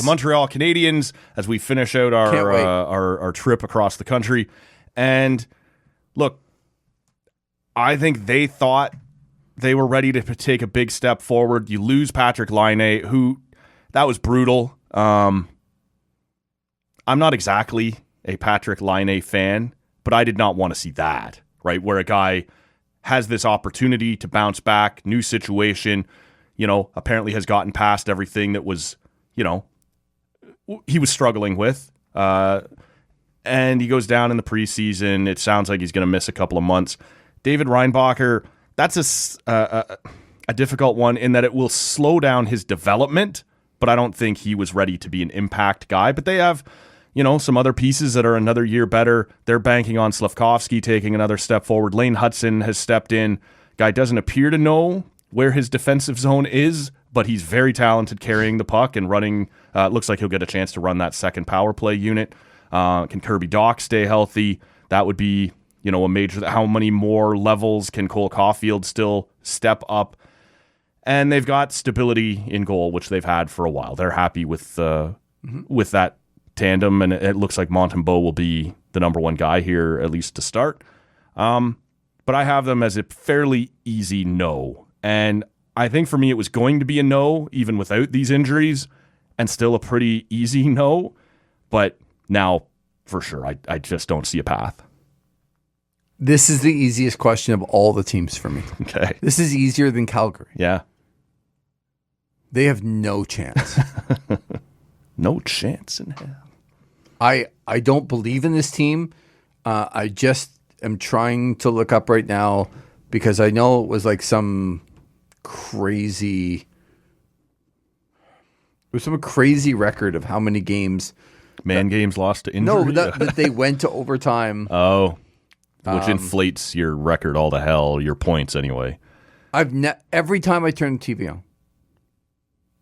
the Montreal Canadiens as we finish out our trip across the country. And look, I think they thought they were ready to take a big step forward. You lose Patrick Laine, who that was brutal. I'm not exactly a Patrick Laine fan, but I did not want to see that, right? Where a guy has this opportunity to bounce back, new situation, apparently has gotten past everything that was, he was struggling with. And he goes down in the preseason. It sounds like he's going to miss a couple of months. David Reinbacher, that's a difficult one in that it will slow down his development, but I don't think he was ready to be an impact guy. But they have, some other pieces that are another year better. They're banking on Slavkovsky taking another step forward. Lane Hudson has stepped in. Guy doesn't appear to know where his defensive zone is, but he's very talented carrying the puck and running. Looks like he'll get a chance to run that second power play unit. Can Kirby Dach stay healthy? That would be, a major. How many more levels can Cole Caulfield still step up? And they've got stability in goal, which they've had for a while. They're happy with that tandem, and it looks like Montembeault will be the number one guy here, at least to start. But I have them as a fairly easy no. And I think for me it was going to be a no, even without these injuries, and still a pretty easy no. But now, for sure, I just don't see a path. This is the easiest question of all the teams for me. Okay. This is easier than Calgary. Yeah. They have no chance. No chance in hell. I don't believe in this team. I just am trying to look up right now because I know it was like some crazy record of how many games. Games lost to injury? No, that they went to overtime. Oh. Which inflates your record all to hell, your points anyway. Every time I turn the TV on,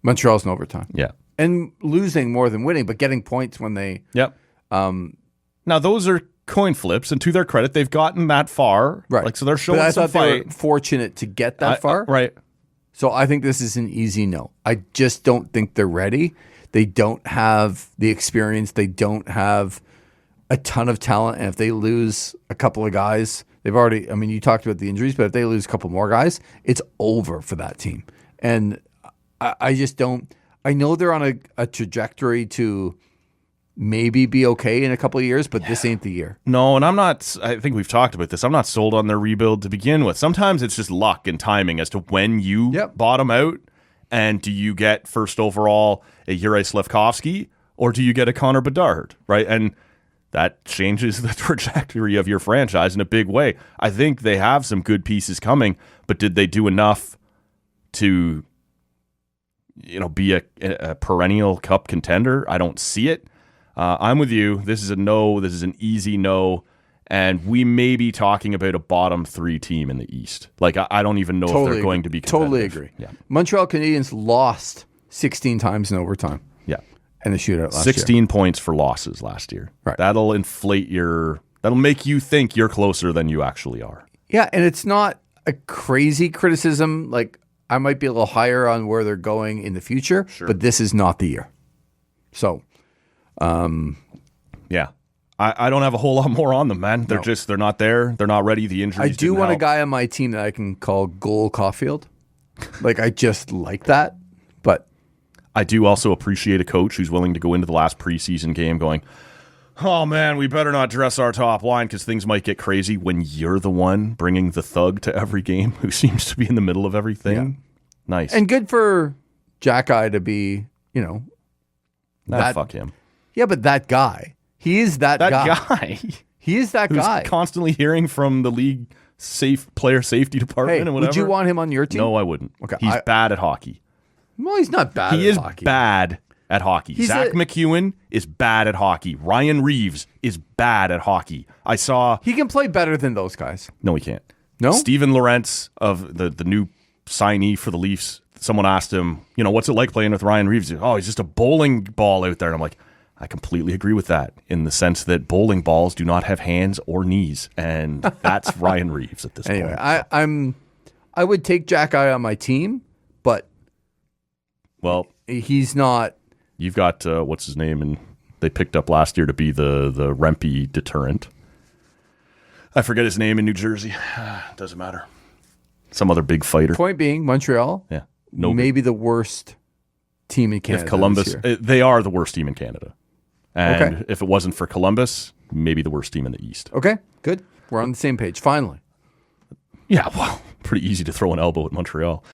Montreal's in overtime. Yeah. And losing more than winning, but getting points when they... Yep. Now, those are coin flips, and to their credit, they've gotten that far. Right. So they're showing but I some thought fight. They were fortunate to get that far. Right. So I think this is an easy no. I just don't think they're ready. They don't have the experience. They don't have a ton of talent. And if they lose a couple of guys, you talked about the injuries, but if they lose a couple more guys, it's over for that team. And I just don't. I know they're on a trajectory to maybe be okay in a couple of years, but this ain't the year. No, and I think we've talked about this. I'm not sold on their rebuild to begin with. Sometimes it's just luck and timing as to when you bottom out. And do you get first overall a Yuri Slavkovsky or do you get a Connor Bedard, right? And that changes the trajectory of your franchise in a big way. I think they have some good pieces coming, but did they do enough to be a perennial cup contender? I don't see it. I'm with you. This is a no. This is an easy no. And we may be talking about a bottom three team in the East. Like, I don't even know if they're going to be competitive. Totally agree. Yeah. Montreal Canadiens lost 16 times in overtime. Yeah. And the shootout last 16 year. points for losses last year. Right. That'll make you think you're closer than you actually are. Yeah, and it's not a crazy criticism. Like, I might be a little higher on where they're going in the future, but this is not the year. So, yeah. I don't have a whole lot more on them, man. They're not there. They're not ready. The injuries I do want help. a guy on my team that I can call Goal Caulfield. Like, I just like that. But I do also appreciate a coach who's willing to go into the last preseason game going, oh, man, we better not dress our top line because things might get crazy when you're the one bringing the thug to every game who seems to be in the middle of everything. Yeah. Nice. And good for Jack Eye to be, fuck him. Yeah, but that guy. He is that guy. He is that guy. Constantly hearing from the league player safety department and whatever. Would you want him on your team? No, I wouldn't. Okay, He's bad at hockey. Well, he's not bad He at is hockey. bad at hockey. Zach McEwen is bad at hockey. Ryan Reeves is bad at hockey. He can play better than those guys. No, he can't. No? Steven Lorentz of the new signee for the Leafs, someone asked him, what's it like playing with Ryan Reeves? He's just a bowling ball out there. And I'm like, I completely agree with that in the sense that bowling balls do not have hands or knees, and that's Ryan Reeves at this point. Anyway, I would take Jack Eye on my team, but he's not You've got what's his name, and they picked up last year to be the Rempe deterrent. I forget his name in New Jersey. Doesn't matter. Some other big fighter. Point being, Montreal, Yeah, maybe the worst team in Canada. If Columbus, this year. they are the worst team in Canada. And if it wasn't for Columbus, maybe the worst team in the East. Okay, good. We're on the same page, finally. Yeah, well, pretty easy to throw an elbow at Montreal.